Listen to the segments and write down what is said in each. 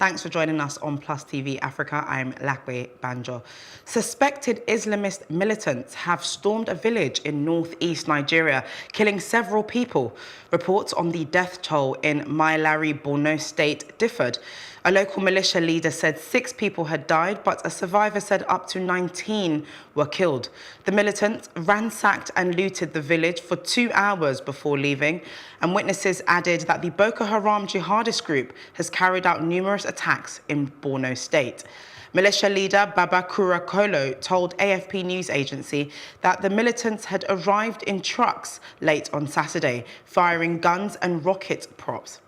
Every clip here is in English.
Thanks for joining us on Plus TV Africa. I'm Lakwe Banjo. Suspected Islamist militants have stormed a village in northeast Nigeria, killing several people. Reports on the death toll in Mailari, Borno State differed. A local militia leader said 6 people had died, but a survivor said up to 19 were killed. The militants ransacked and looted the village for 2 hours before leaving, and witnesses added that the Boko Haram jihadist group has carried out numerous attacks in Borno State. Militia leader Babakura Kolo told AFP news agency that the militants had arrived in trucks late on Saturday, firing guns and rocket props.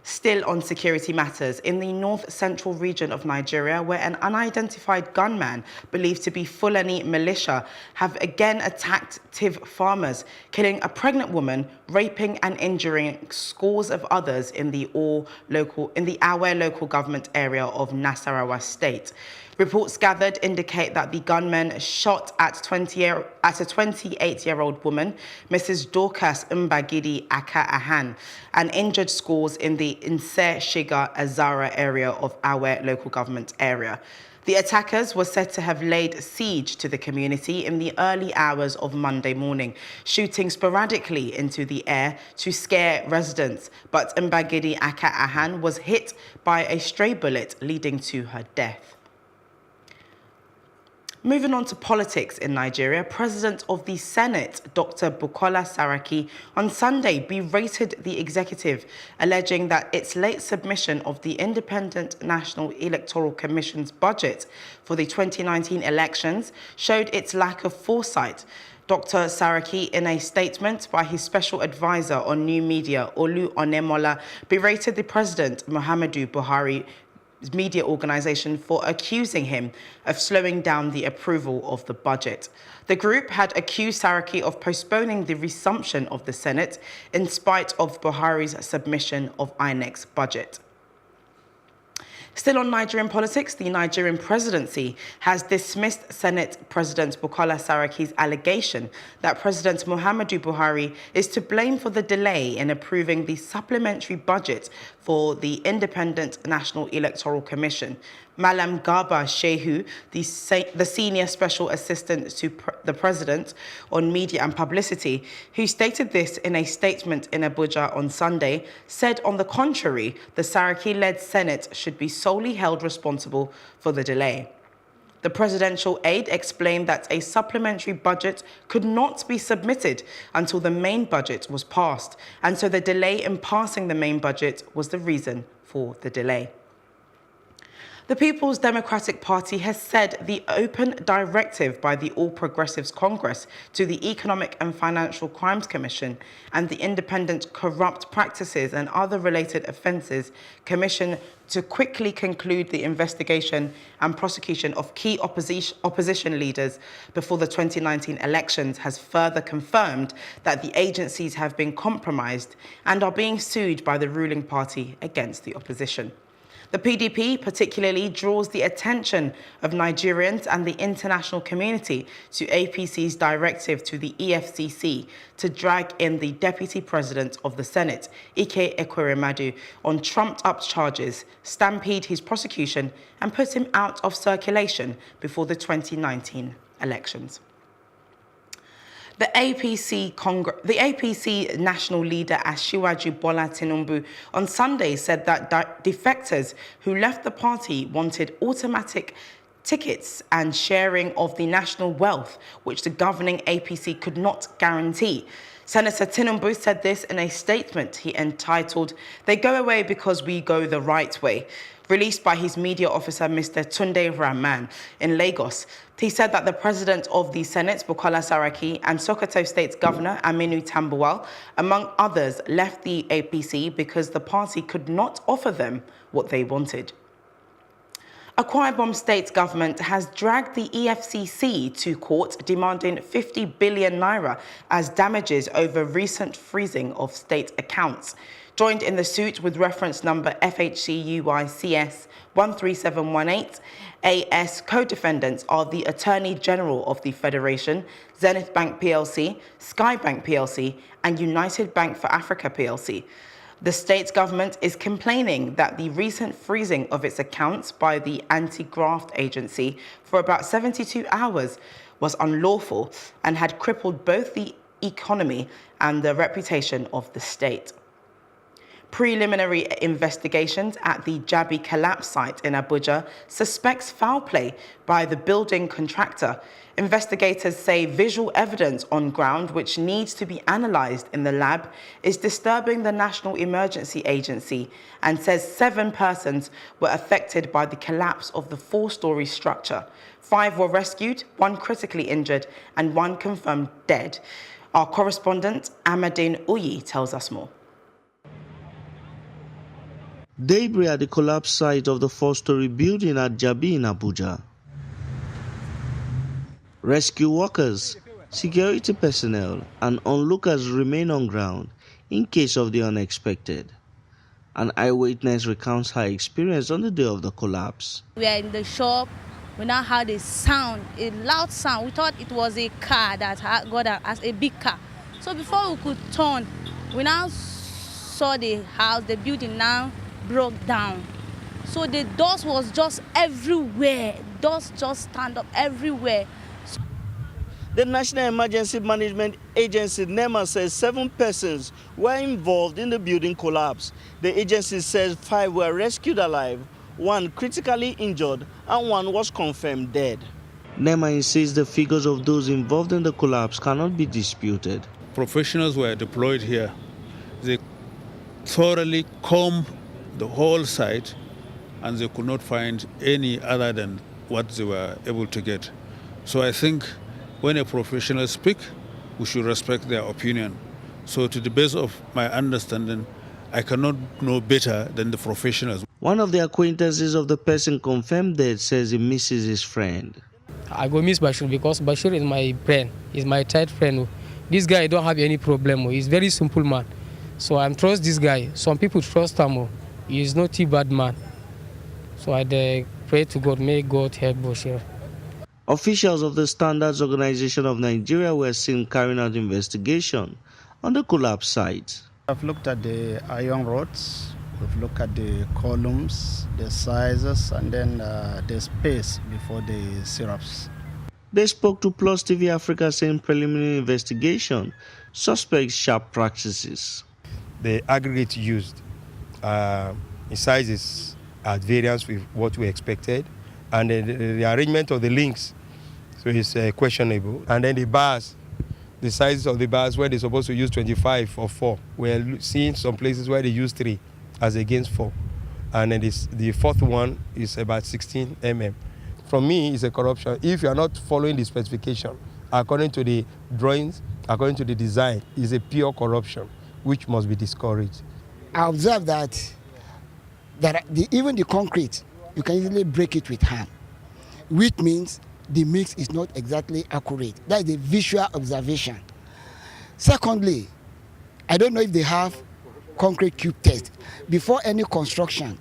Still on security matters, in the north-central region of Nigeria, where an unidentified gunman believed to be Fulani militia have again attacked Tiv farmers, killing a pregnant woman, raping and injuring scores of others in the Awe local government area of Nasarawa State. Reports gathered indicate that the gunmen shot at a 28-year-old woman, Mrs. Dorcas Mbagidi Aka Ahan, and injured scores in the Nse Shiga Azara area of Awe local government area. The attackers were said to have laid siege to the community in the early hours of Monday morning, shooting sporadically into the air to scare residents, but Mbagidi Aka Ahan was hit by a stray bullet, leading to her death. Moving on to politics in Nigeria, President of the Senate, Dr. Bukola Saraki, on Sunday berated the executive, alleging that its late submission of the Independent National Electoral Commission's budget for the 2019 elections showed its lack of foresight. Dr. Saraki, in a statement by his special advisor on new media, Olu Onemola, berated the President, Muhammadu Buhari, media organization for accusing him of slowing down the approval of the budget. The group had accused Saraki of postponing the resumption of the Senate in spite of Buhari's submission of INEC's budget. Still on Nigerian politics, the Nigerian presidency has dismissed Senate President Bukola Saraki's allegation that President Muhammadu Buhari is to blame for the delay in approving the supplementary budget for the Independent National Electoral Commission. Malam Garba Shehu, the senior special assistant to the president on media and publicity, who stated this in a statement in Abuja on Sunday, said on the contrary, the Saraki-led Senate should be solely held responsible for the delay. The presidential aide explained that a supplementary budget could not be submitted until the main budget was passed, and so the delay in passing the main budget was the reason for the delay. The People's Democratic Party has said the open directive by the All Progressives Congress to the Economic and Financial Crimes Commission and the Independent Corrupt Practices and Other Related Offences Commission to quickly conclude the investigation and prosecution of key opposition leaders before the 2019 elections has further confirmed that the agencies have been compromised and are being sued by the ruling party against the opposition. The PDP particularly draws the attention of Nigerians and the international community to APC's directive to the EFCC to drag in the Deputy President of the Senate, Ike Ekweremadu, on trumped-up charges, stampede his prosecution, and put him out of circulation before the 2019 elections. The APC national leader Asiwaju Bola Tinubu on Sunday said that defectors who left the party wanted automatic tickets and sharing of the national wealth, which the governing APC could not guarantee. Senator Tinubu said this in a statement he entitled, "They go away because we go the right way," released by his media officer, Mr. Tunde Rahman, in Lagos. He said that the president of the Senate, Bukola Saraki, and Sokoto State's governor, Aminu Tambuwal, among others, left the APC because the party could not offer them what they wanted. Akwa Ibom State government has dragged the EFCC to court demanding 50 billion naira as damages over recent freezing of state accounts. Joined in the suit with reference number FHCUYCS 13718, AS co-defendants are the Attorney General of the Federation, Zenith Bank PLC, Sky Bank PLC, and United Bank for Africa PLC. The state government is complaining that the recent freezing of its accounts by the anti-graft agency for about 72 hours was unlawful and had crippled both the economy and the reputation of the state. Preliminary investigations at the Jabi collapse site in Abuja suspects foul play by the building contractor. Investigators say visual evidence on ground, which needs to be analysed in the lab, is disturbing the National Emergency Agency and says 7 persons were affected by the collapse of the 4-storey structure. 5 were rescued, 1 critically injured, and 1 confirmed dead. Our correspondent, Amadine Uyi, tells us more. Debris at the collapse site of the 4-storey building at Jabi in Abuja. Rescue workers, security personnel, and onlookers remain on ground in case of the unexpected. An eyewitness recounts her experience on the day of the collapse. We are in the shop. We now heard a sound, a loud sound. We thought it was a car that got as a big car. So before we could turn, we now saw the house, the building now broke down. So the dust was just everywhere. Dust just stand up everywhere. The National Emergency Management Agency, NEMA, says 7 persons were involved in the building collapse. The agency says 5 were rescued alive, 1 critically injured, and 1 was confirmed dead. NEMA insists the figures of those involved in the collapse cannot be disputed. Professionals were deployed here. They thoroughly combed the whole site, and they could not find any other than what they were able to get. So I think when a professional speaks, we should respect their opinion. So to the best of my understanding, I cannot know better than the professionals. One of the acquaintances of the person confirmed dead says he misses his friend. I go miss Bashir because Bashir is my friend. He's my tight friend. This guy, I don't have any problem. He's a very simple man. So I trust this guy. Some people trust him. He is not a bad man. So I pray to God, may God help Bashir. Officials of the Standards Organization of Nigeria were seen carrying out investigation on the collapse site. I've looked at the iron rods, we've looked at the columns, the sizes, and then the space before the syrups. They spoke to Plus TV Africa saying preliminary investigation suspects sharp practices. The aggregate used in sizes at variance with what we expected, and the arrangement of the links, so it's questionable. And then the bars, the sizes of the bars where they're supposed to use 25 or 4, we're seeing some places where they use 3 as against 4. And then the 4th one is about 16 mm. From me, it's a corruption. If you are not following the specification, according to the drawings, according to the design, it's a pure corruption, which must be discouraged. I observed that even the concrete, you can easily break it with hand, which means the mix is not exactly accurate. That is a visual observation. Secondly, I don't know if they have concrete cube test. Before any construction,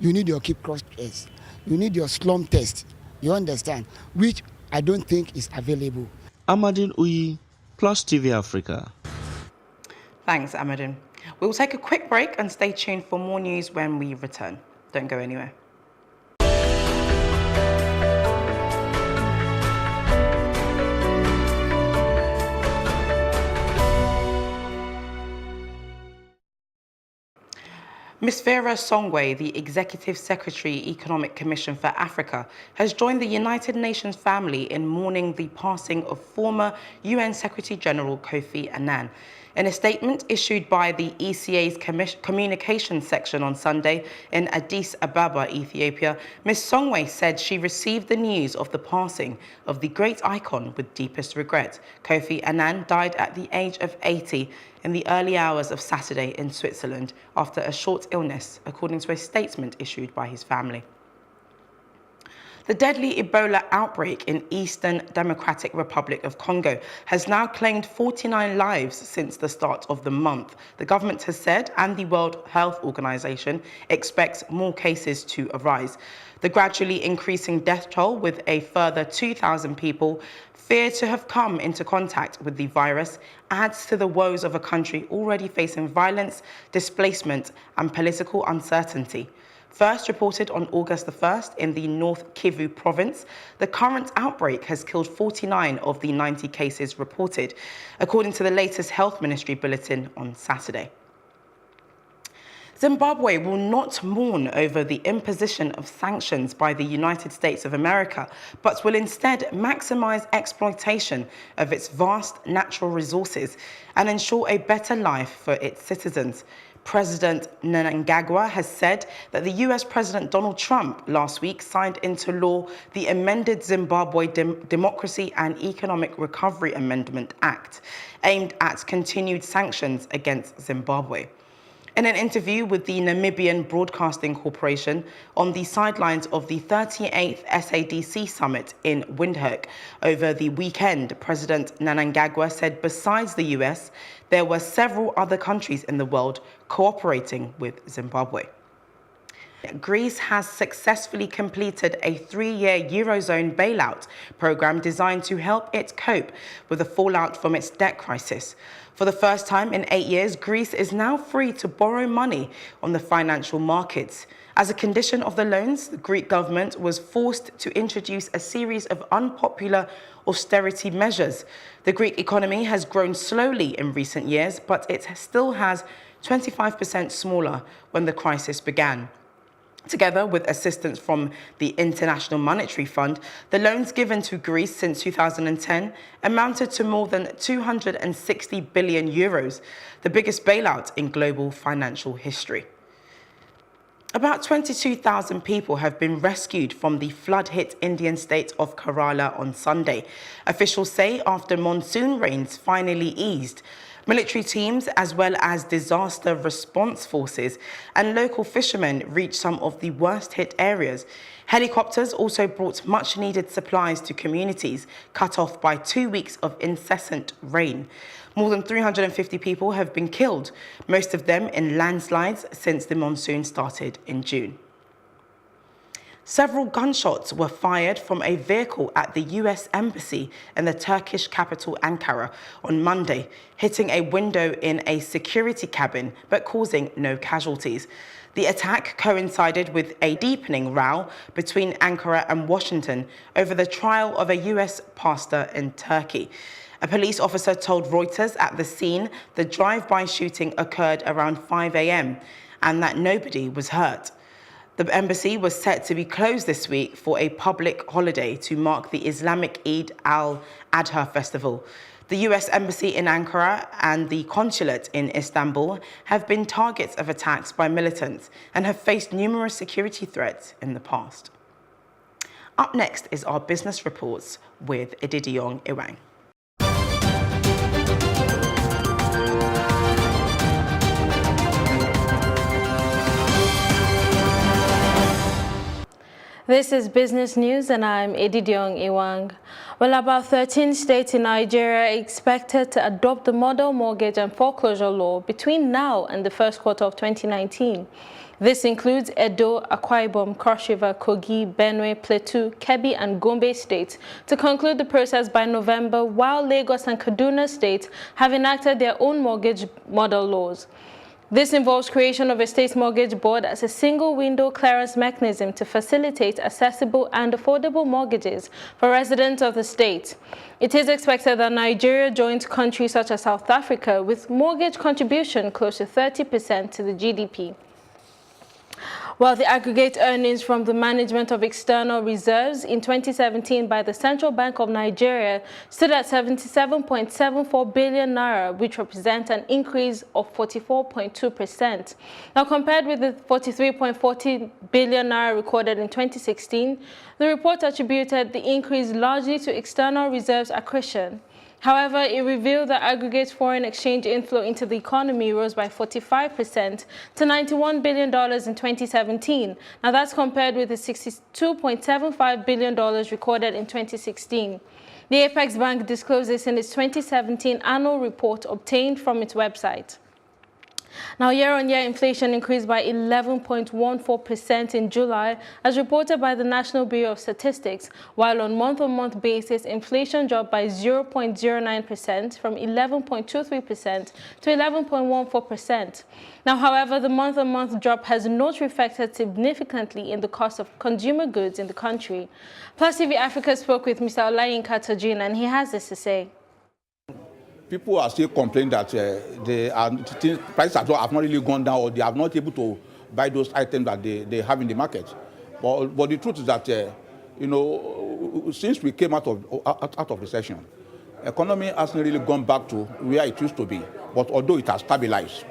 you need your cube cross test. You need your slump test. You understand? Which I don't think is available. Amadine Uyi, Plus TV Africa. Thanks, Amadine. We will take a quick break and stay tuned for more news when we return. Don't go anywhere. Ms. Vera Songwe, the Executive Secretary, Economic Commission for Africa, has joined the United Nations family in mourning the passing of former UN Secretary-General Kofi Annan. In a statement issued by the ECA's communications section on Sunday in Addis Ababa, Ethiopia, Ms. Songwe said she received the news of the passing of the great icon with deepest regret. Kofi Annan died at the age of 80 in the early hours of Saturday in Switzerland after a short illness, according to a statement issued by his family. The deadly Ebola outbreak in Eastern Democratic Republic of Congo has now claimed 49 lives since the start of the month, the government has said, and the World Health Organization expects more cases to arise. The gradually increasing death toll, with a further 2,000 people feared to have come into contact with the virus, adds to the woes of a country already facing violence, displacement, and political uncertainty. First reported on August the 1st in the North Kivu province, the current outbreak has killed 49 of the 90 cases reported, according to the latest Health Ministry bulletin on Saturday. Zimbabwe will not mourn over the imposition of sanctions by the United States of America, but will instead maximize exploitation of its vast natural resources and ensure a better life for its citizens. President Mnangagwa has said that the US President Donald Trump last week signed into law the amended Zimbabwe Democracy and Economic Recovery Amendment Act, aimed at continued sanctions against Zimbabwe. In an interview with the Namibian Broadcasting Corporation on the sidelines of the 38th SADC summit in Windhoek over the weekend, President Mnangagwa said besides the US, there were several other countries in the world cooperating with Zimbabwe. Greece has successfully completed a 3-year Eurozone bailout program designed to help it cope with the fallout from its debt crisis. For the first time in 8 years, Greece is now free to borrow money on the financial markets. As a condition of the loans, the Greek government was forced to introduce a series of unpopular austerity measures. The Greek economy has grown slowly in recent years, but it still has 25% smaller when the crisis began. Together with assistance from the International Monetary Fund, the loans given to Greece since 2010 amounted to more than 260 billion euros, the biggest bailout in global financial history. About 22,000 people have been rescued from the flood-hit Indian state of Kerala on Sunday, officials say, after monsoon rains finally eased. Military teams, as well as disaster response forces and local fishermen, reached some of the worst-hit areas. Helicopters also brought much-needed supplies to communities cut off by 2 weeks of incessant rain. More than 350 people have been killed, most of them in landslides since the monsoon started in June. Several gunshots were fired from a vehicle at the US Embassy in the Turkish capital Ankara on Monday, hitting a window in a security cabin but causing no casualties. The attack coincided with a deepening row between Ankara and Washington over the trial of a US pastor in Turkey. A police officer told Reuters at the scene the drive-by shooting occurred around 5 a.m. and that nobody was hurt. The embassy was set to be closed this week for a public holiday to mark the Islamic Eid al-Adha festival. The US Embassy in Ankara and the consulate in Istanbul have been targets of attacks by militants and have faced numerous security threats in the past. Up next is our business reports with Edidiong Iwang. This is Business News and I'm Edidiong Iwang. Well, about 13 states in Nigeria are expected to adopt the model mortgage and foreclosure law between now and the first quarter of 2019. This includes Edo, Akwa Ibom, Cross River, Kogi, Benue, Plateau, Kebbi and Gombe states to conclude the process by November, while Lagos and Kaduna states have enacted their own mortgage model laws. This involves creation of a state mortgage board as a single window clearance mechanism to facilitate accessible and affordable mortgages for residents of the state. It is expected that Nigeria joins countries such as South Africa with mortgage contribution close to 30% to the GDP. While the aggregate earnings from the management of external reserves in 2017 by the Central Bank of Nigeria stood at 77.74 billion naira, which represents an increase of 44.2%. Now, compared with the 43.40 billion naira recorded in 2016, the report attributed the increase largely to external reserves accretion. However, it revealed that aggregate foreign exchange inflow into the economy rose by 45% to $91 billion in 2017. Now that's compared with the $62.75 billion recorded in 2016. The Apex Bank disclosed this in its 2017 annual report obtained from its website. Now, year-on-year inflation increased by 11.14% in July, as reported by the National Bureau of Statistics, while on month-on-month basis, inflation dropped by 0.09% from 11.23% to 11.14%. Now, however, the month-on-month drop has not reflected significantly in the cost of consumer goods in the country. Plus TV Africa spoke with Mr. Olayinka Tojin, and he has this to say. People are still complaining that prices have not really gone down, or they are not able to buy those items that they have in the market. But the truth is that, since we came out of recession, economy hasn't really gone back to where it used to be. But although it has stabilized,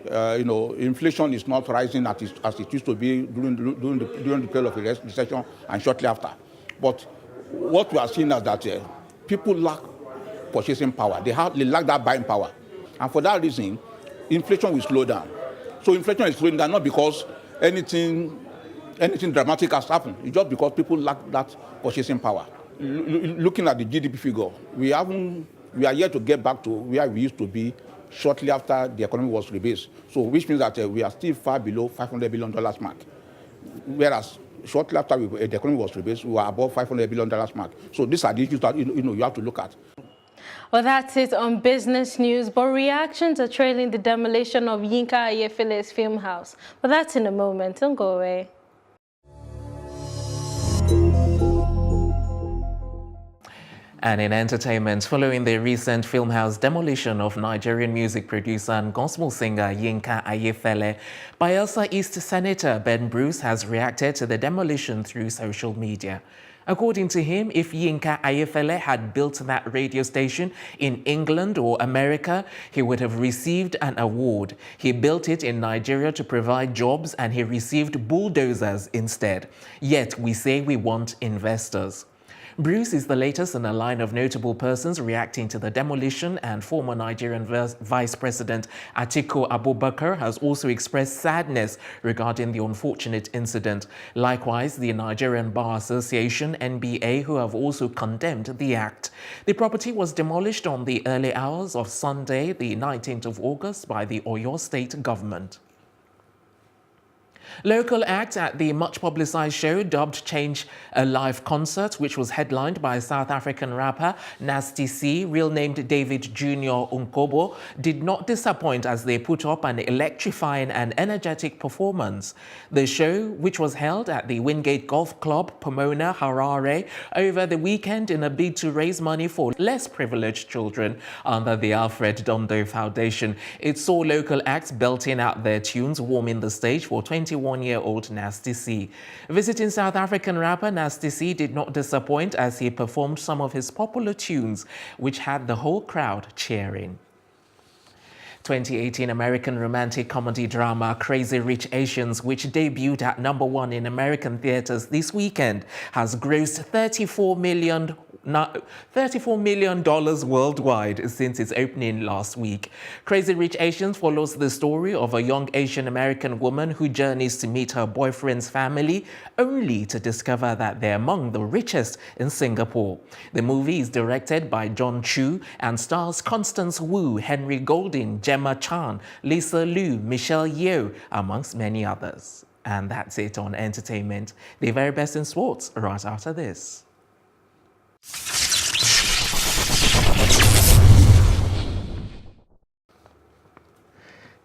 inflation is not rising as it used to be during the period of recession and shortly after. But what we are seeing is that people lack purchasing power. They lack that buying power. And for that reason, inflation will slow down. So inflation is slowing down not because anything dramatic has happened. It's just because people lack that purchasing power. Looking at the GDP figure, we are yet to get back to where we used to be shortly after the economy was rebased. So which means that we are still far below $500 billion mark. Whereas shortly after the economy was rebased, we were above $500 billion mark. So these are the issues that you have to look at. Well, that's it on business news, but reactions are trailing the demolition of Yinka Ayefele's film house. But that's in a moment. Don't go away. And in entertainment, following the recent film house demolition of Nigerian music producer and gospel singer Yinka Ayefele, Bayelsa East Senator Ben Bruce has reacted to the demolition through social media. According to him, if Yinka Ayefele had built that radio station in England or America, he would have received an award. He built it in Nigeria to provide jobs, and he received bulldozers instead. Yet we say we want investors. Bruce is the latest in a line of notable persons reacting to the demolition, and former Nigerian Vice President Atiku Abubakar has also expressed sadness regarding the unfortunate incident. Likewise, the Nigerian Bar Association, NBA, who have also condemned the act. The property was demolished on the early hours of Sunday, the 19th of August, by the Oyo State government. Local act at the much-publicized show dubbed Change a Live concert, which was headlined by South African rapper Nasty C, real named David Jr. Unkobo, did not disappoint as they put up an electrifying and energetic performance. The show, which was held at the Wingate Golf Club, Pomona, Harare, over the weekend in a bid to raise money for less privileged children under the Alfred Dondo Foundation. It saw local acts belting out their tunes, warming the stage for 21-year-old Nasty C. Visiting South African rapper Nasty C did not disappoint as he performed some of his popular tunes, which had the whole crowd cheering. 2018 American romantic comedy drama Crazy Rich Asians, which debuted at #1 in American theaters this weekend, has grossed $34 million worldwide since its opening last week. Crazy Rich Asians follows the story of a young Asian American woman who journeys to meet her boyfriend's family, only to discover that they're among the richest in Singapore. The movie is directed by John Chu and stars Constance Wu, Henry Golding, Gemma Chan, Lisa Liu, Michelle Yeoh, amongst many others. And that's it on entertainment. The very best in sports right after this.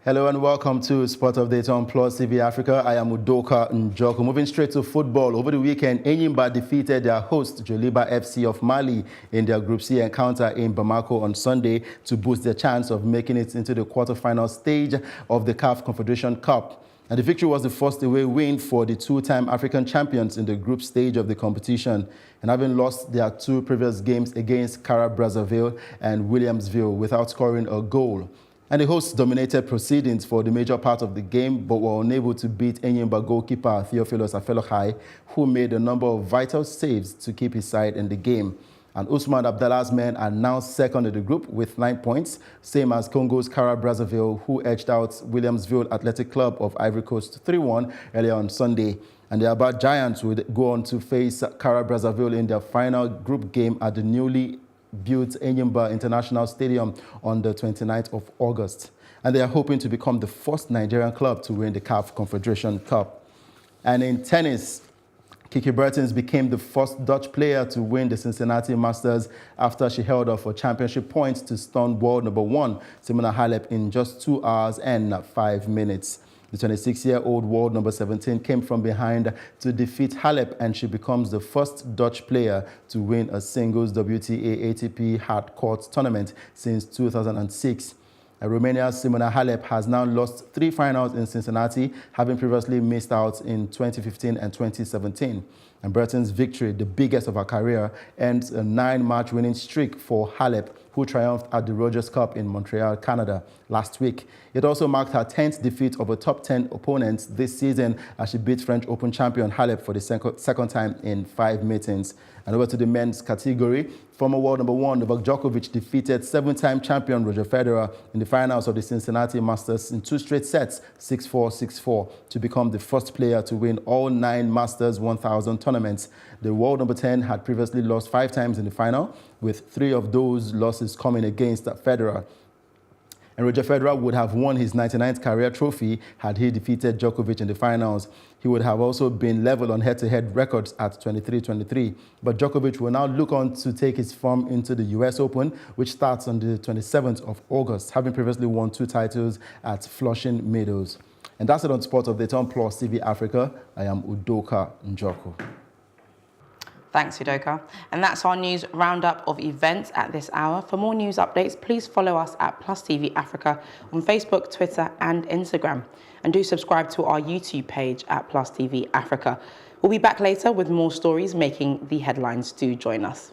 Hello and welcome to Sport Update on Plus TV Africa. I am Udoka Njoko. Moving straight to football. Over the weekend, Enyimba defeated their host, Joliba FC of Mali, in their Group C encounter in Bamako on Sunday to boost their chance of making it into the quarter-final stage of the CAF Confederation Cup. And the victory was the first away win for the two-time African champions in the group stage of the competition, and having lost their two previous games against Cara Brazzaville and Williamsville without scoring a goal. And the hosts dominated proceedings for the major part of the game, but were unable to beat Enyimba goalkeeper Theophilus Afelokhai, who made a number of vital saves to keep his side in the game. And Usman Abdallah's men are now second in the group with 9 points, same as Congo's Cara Brazzaville, who edged out Williamsville Athletic Club of Ivory Coast 3-1 earlier on Sunday. And the Abba Giants would go on to face Cara Brazzaville in their final group game at the newly built Enyimba International Stadium on the 29th of August. And they are hoping to become the first Nigerian club to win the CAF Confederation Cup. And in tennis, Kiki Bertens became the first Dutch player to win the Cincinnati Masters after she held off for championship points to stun world number 1, Simona Halep, in just 2 hours and 5 minutes. The 26-year-old world number 17 came from behind to defeat Halep, and she becomes the first Dutch player to win a singles WTA ATP hard court tournament since 2006. Romania's Simona Halep has now lost 3 finals in Cincinnati, having previously missed out in 2015 and 2017. And Bertens' victory, the biggest of her career, ends a 9-match winning streak for Halep, who triumphed at the Rogers Cup in Montreal, Canada last week. It also marked her 10th defeat of a top 10 opponent this season as she beat French Open champion Halep for the second time in 5 meetings. And over to the men's category, former world number 1 Novak Djokovic defeated 7-time champion Roger Federer in the finals of the Cincinnati Masters in 2 straight sets, 6-4, 6-4, to become the first player to win all 9 Masters 1000 tournaments. The world number 10 had previously lost 5 times in the final, with 3 of those losses coming against Federer. And Roger Federer would have won his 99th career trophy had he defeated Djokovic in the finals. He would have also been level on head-to-head records at 23-23. But Djokovic will now look on to take his form into the US Open, which starts on the 27th of August, having previously won 2 titles at Flushing Meadows. And that's it on Sport Update on Plus TV Africa. I am Udoka Njoku. Thanks, Udoka. And that's our news roundup of events at this hour. For more news updates, please follow us at Plus TV Africa on Facebook, Twitter, and Instagram. And do subscribe to our YouTube page at Plus TV Africa. We'll be back later with more stories making the headlines. Do join us.